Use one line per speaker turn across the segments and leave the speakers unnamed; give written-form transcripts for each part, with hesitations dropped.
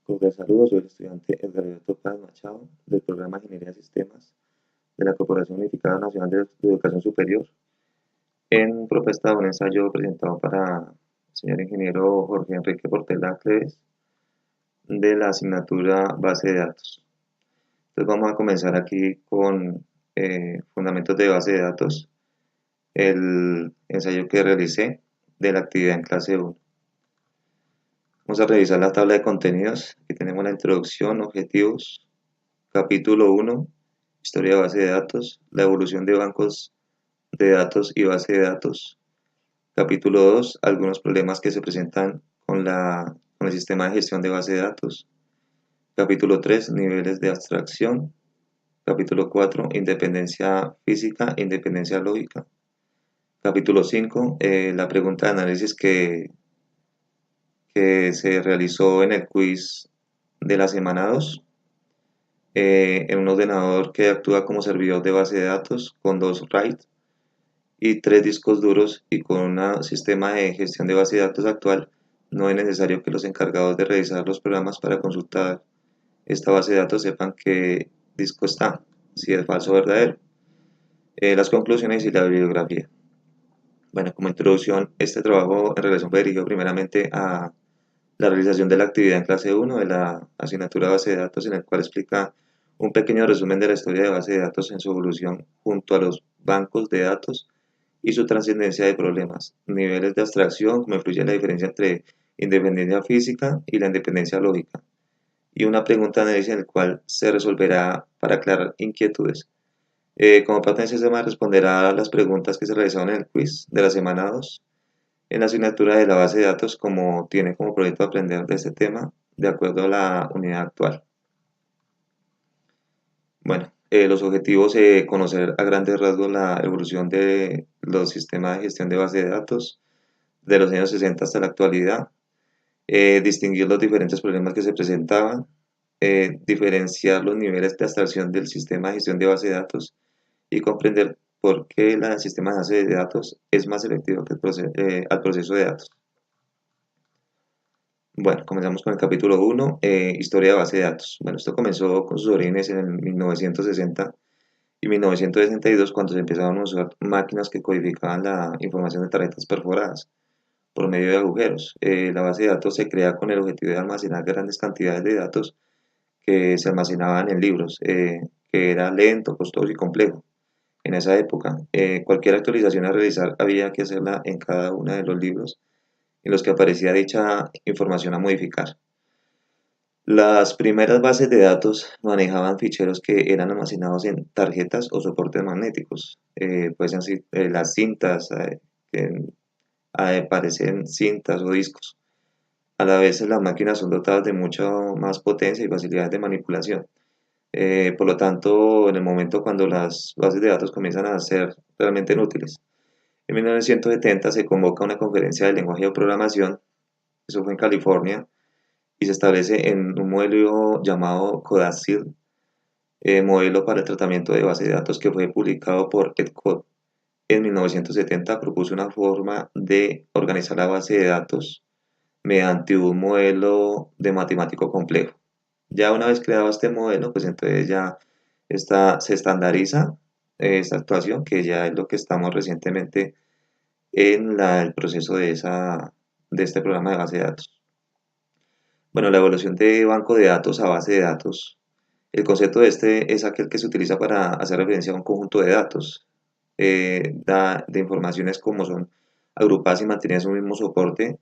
Cordial saludo, soy el estudiante Edgar Alberto Paz Machado del programa de Ingeniería de Sistemas de la Corporación Unificada Nacional de Educación Superior en propuesta de un ensayo presentado para el señor ingeniero Jorge Enrique Portela Cleves de la asignatura Base de Datos. Entonces vamos a comenzar aquí con fundamentos de base de datos, el ensayo que realicé de la actividad en clase 1. Vamos a revisar la tabla de contenidos. Aquí tenemos la introducción, objetivos, capítulo 1, historia de base de datos, la evolución de bancos de datos y base de datos. Capítulo 2, algunos problemas que se presentan con el sistema de gestión de base de datos. Capítulo 3, niveles de abstracción. Capítulo 4, independencia física, independencia lógica. Capítulo 5, la pregunta de análisis que se realizó en el quiz de la semana 2. En un ordenador que actúa como servidor de base de datos con 2 RAID y 3 discos duros y con un sistema de gestión de base de datos actual, no es necesario que los encargados de revisar los programas para consultar esta base de datos sepan qué disco está, si es falso o verdadero. Las conclusiones y la bibliografía. Bueno, como introducción, este trabajo en relación fue dirigido primeramente a la realización de la actividad en clase 1 de la asignatura base de datos, en el cual explica un pequeño resumen de la historia de base de datos en su evolución junto a los bancos de datos y su trascendencia de problemas, niveles de abstracción, cómo influye la diferencia entre independencia física y la independencia lógica, y una pregunta de análisis en el cual se resolverá para aclarar inquietudes. Como parte de ese sistema responderá a las preguntas que se realizaron en el quiz de la semana 2 en la asignatura de la base de datos, como tiene como proyecto aprender de este tema de acuerdo a la unidad actual. Bueno, los objetivos, conocer a grandes rasgos la evolución de los sistemas de gestión de base de datos de los años 60 hasta la actualidad, distinguir los diferentes problemas que se presentaban, diferenciar los niveles de abstracción del sistema de gestión de base de datos y comprender por qué el sistema de base de datos es más selectivo que al proceso de datos. Bueno, comenzamos con el capítulo 1, historia de base de datos. Bueno, esto comenzó con sus orígenes en el 1960 y 1962, cuando se empezaron a usar máquinas que codificaban la información de tarjetas perforadas por medio de agujeros. La base de datos se crea con el objetivo de almacenar grandes cantidades de datos que se almacenaban en libros, que era lento, costoso y complejo. En esa época, cualquier actualización a realizar había que hacerla en cada uno de los libros en los que aparecía dicha información a modificar. Las primeras bases de datos manejaban ficheros que eran almacenados en tarjetas o soportes magnéticos, pueden ser las cintas, que aparecen cintas o discos. A la vez las máquinas son dotadas de mucha más potencia y facilidades de manipulación. Por lo tanto, en el momento cuando las bases de datos comienzan a ser realmente útiles. En 1970 se convoca una conferencia de lenguaje de programación, eso fue en California, y se establece en un modelo llamado CODASIL, modelo para el tratamiento de base de datos, que fue publicado por EDCODE. En 1970 propuso una forma de organizar la base de datos mediante un modelo de matemático complejo. Ya una vez creado este modelo, pues entonces ya se estandariza esta actuación, que ya es lo que estamos recientemente en el proceso de este programa de base de datos. Bueno, la evolución de banco de datos a base de datos. El concepto de este es aquel que se utiliza para hacer referencia a un conjunto de datos, de informaciones como son agrupadas y mantenidas en un mismo soporte,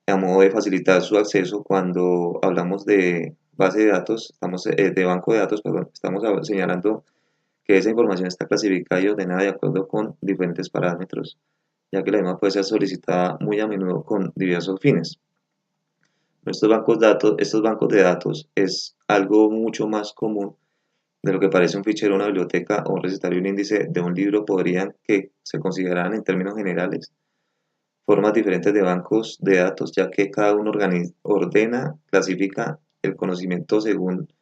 a modo de facilitar su acceso. Cuando hablamos de base de datos, de banco de datos, perdón, estamos señalando que esa información está clasificada y ordenada de acuerdo con diferentes parámetros, ya que la misma puede ser solicitada muy a menudo con diversos fines. Estos bancos de datos es algo mucho más común de lo que parece un fichero, una biblioteca o un recetario, un índice de un libro. Podrían que se consideran en términos generales formas diferentes de bancos de datos, ya que cada uno ordena, clasifica el conocimiento según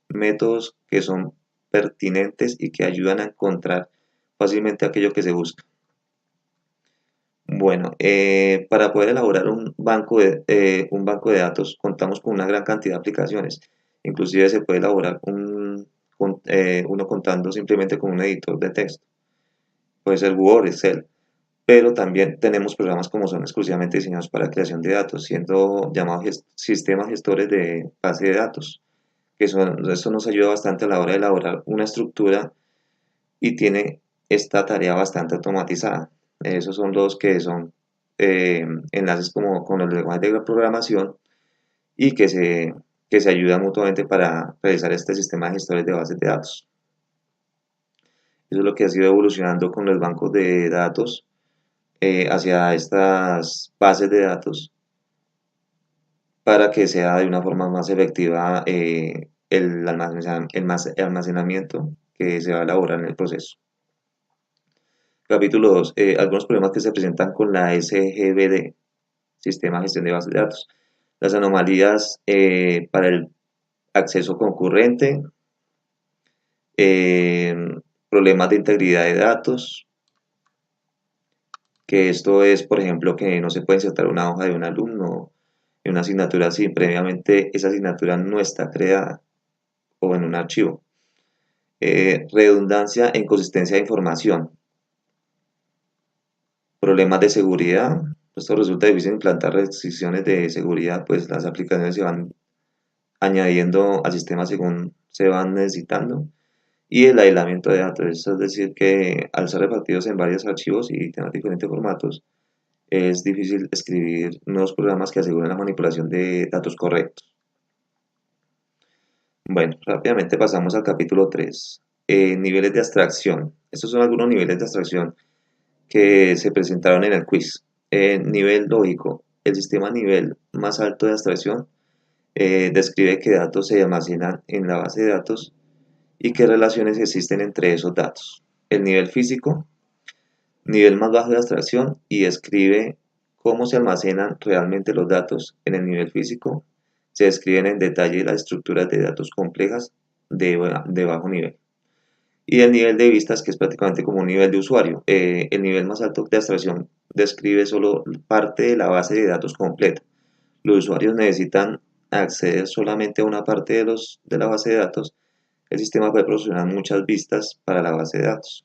métodos que son pertinentes y que ayudan a encontrar fácilmente aquello que se busca. Bueno, para poder elaborar un banco de datos contamos con una gran cantidad de aplicaciones. Inclusive se puede elaborar uno contando simplemente con un editor de texto. Puede ser Word, Excel, pero también tenemos programas como son exclusivamente diseñados para creación de datos, siendo llamados sistemas gestores de base de datos, esto nos ayuda bastante a la hora de elaborar una estructura y tiene esta tarea bastante automatizada. Esos son los que son enlaces como con los lenguajes de programación y que se ayudan mutuamente para realizar este sistema de gestores de bases de datos. Eso es lo que ha sido evolucionando con los bancos de datos hacia estas bases de datos para que sea de una forma más efectiva el almacenamiento que se va a elaborar en el proceso. Capítulo 2. Algunos problemas que se presentan con la SGBD, Sistema de Gestión de Bases de Datos. Las anomalías para el acceso concurrente, eh, problemas de integridad de datos, que esto es, por ejemplo, que no se puede insertar una hoja de un alumno en una asignatura si previamente esa asignatura no está creada o en un archivo. Redundancia e inconsistencia de información. Problemas de seguridad. Esto resulta difícil implantar restricciones de seguridad, pues las aplicaciones se van añadiendo al sistema según se van necesitando. Y el aislamiento de datos, es decir, que al ser repartidos en varios archivos y tener diferentes formatos, es difícil escribir nuevos programas que aseguren la manipulación de datos correctos. Bueno, rápidamente pasamos al capítulo 3. Niveles de abstracción. Estos son algunos niveles de abstracción que se presentaron en el quiz. Nivel lógico. El sistema a nivel más alto de abstracción describe qué datos se almacenan en la base de datos y qué relaciones existen entre esos datos. El nivel físico, nivel más bajo de abstracción, y describe cómo se almacenan realmente los datos. En el nivel físico se describen en detalle las estructuras de datos complejas de bajo nivel. Y el nivel de vistas, que es prácticamente como un nivel de usuario. El nivel más alto de abstracción describe solo parte de la base de datos completa. Los usuarios necesitan acceder solamente a una parte de la base de datos. El sistema puede proporcionar muchas vistas para la base de datos.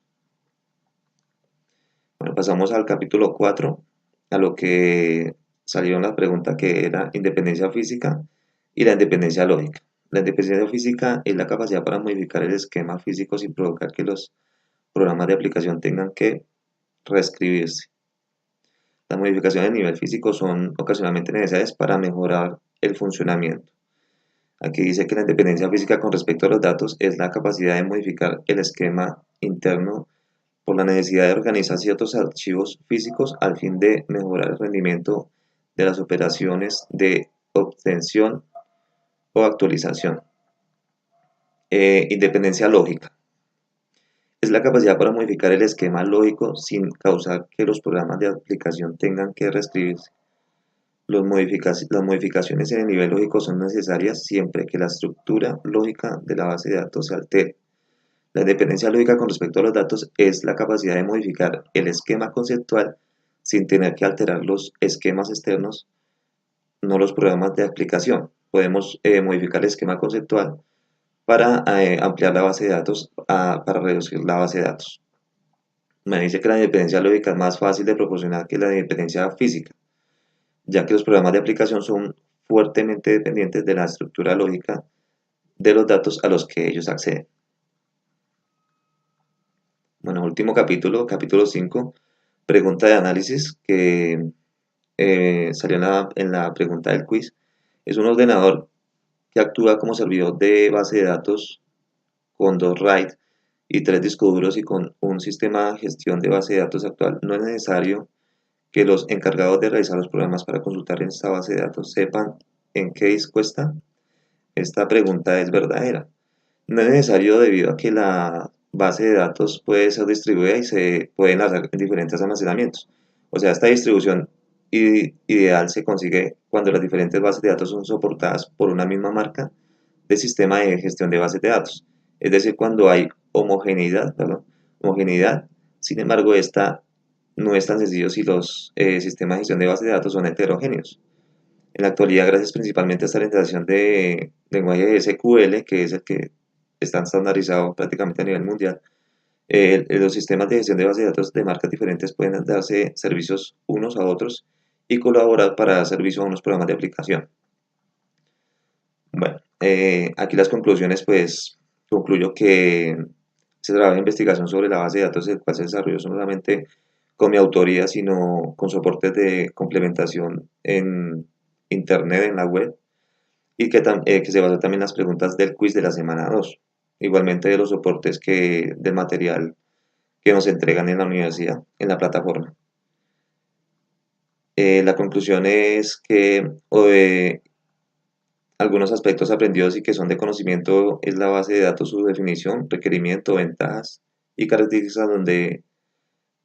Bueno, pasamos al capítulo 4, a lo que salió en la pregunta que era independencia física y la independencia lógica. La independencia física es la capacidad para modificar el esquema físico sin provocar que los programas de aplicación tengan que reescribirse. Las modificaciones a nivel físico son ocasionalmente necesarias para mejorar el funcionamiento. Aquí dice que la independencia física con respecto a los datos es la capacidad de modificar el esquema interno por la necesidad de organizar ciertos archivos físicos al fin de mejorar el rendimiento de las operaciones de obtención o actualización. Independencia lógica. Es la capacidad para modificar el esquema lógico sin causar que los programas de aplicación tengan que reescribirse. Las modificaciones en el nivel lógico son necesarias siempre que la estructura lógica de la base de datos se altere. La independencia lógica con respecto a los datos es la capacidad de modificar el esquema conceptual sin tener que alterar los esquemas externos, no los programas de aplicación. Podemos modificar el esquema conceptual para ampliar la base de datos, para reducir la base de datos. Me dice que la independencia lógica es más fácil de proporcionar que la independencia física, ya que los programas de aplicación son fuertemente dependientes de la estructura lógica de los datos a los que ellos acceden. Bueno, último capítulo, capítulo 5, pregunta de análisis que salió en la pregunta del quiz. Es un ordenador que actúa como servidor de base de datos con 2 RAID y 3 discos duros y con un sistema de gestión de base de datos actual. No es necesario que los encargados de realizar los programas para consultar en esta base de datos sepan en qué disco está. Esta pregunta es verdadera. No es necesario debido a que la base de datos puede ser distribuida y se pueden hacer en diferentes almacenamientos. O sea, esta distribución ideal se consigue cuando las diferentes bases de datos son soportadas por una misma marca de sistema de gestión de bases de datos. Es decir, cuando hay homogeneidad, ¿verdad? Homogeneidad, sin embargo, esta no es tan sencillo si los sistemas de gestión de bases de datos son heterogéneos. En la actualidad, gracias principalmente a esta orientación de lenguaje de SQL, que es el que está estandarizado prácticamente a nivel mundial, los sistemas de gestión de bases de datos de marcas diferentes pueden darse servicios unos a otros y colaborar para dar servicio a unos programas de aplicación. Bueno, aquí las conclusiones, pues concluyo que se trabaja en investigación sobre la base de datos, el cual se desarrolló no solamente con mi autoría, sino con soportes de complementación en Internet, en la web, y que se basó también en las preguntas del quiz de la semana 2, igualmente de los soportes del material que nos entregan en la universidad, en la plataforma. La conclusión es que algunos aspectos aprendidos y que son de conocimiento es la base de datos, su definición, requerimiento, ventajas y características donde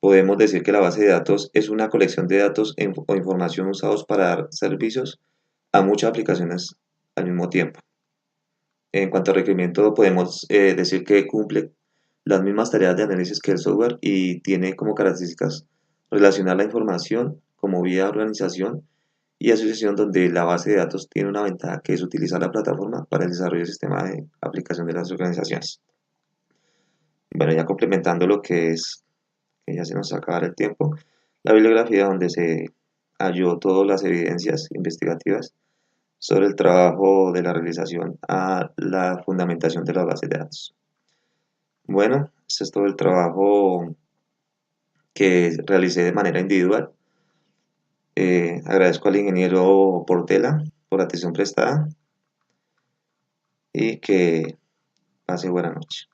podemos decir que la base de datos es una colección de datos o información usados para dar servicios a muchas aplicaciones al mismo tiempo. En cuanto a requerimiento, podemos decir que cumple las mismas tareas de análisis que el software y tiene como características relacionar la información como vía de organización y asociación, donde la base de datos tiene una ventaja que es utilizar la plataforma para el desarrollo del sistema de aplicación de las organizaciones. Bueno, ya complementando lo que ya se nos acaba el tiempo, la bibliografía donde se halló todas las evidencias investigativas sobre el trabajo de la realización a la fundamentación de las bases de datos. Bueno, este es todo el trabajo que realicé de manera individual. Agradezco al ingeniero Portela por la atención prestada y que pase buena noche.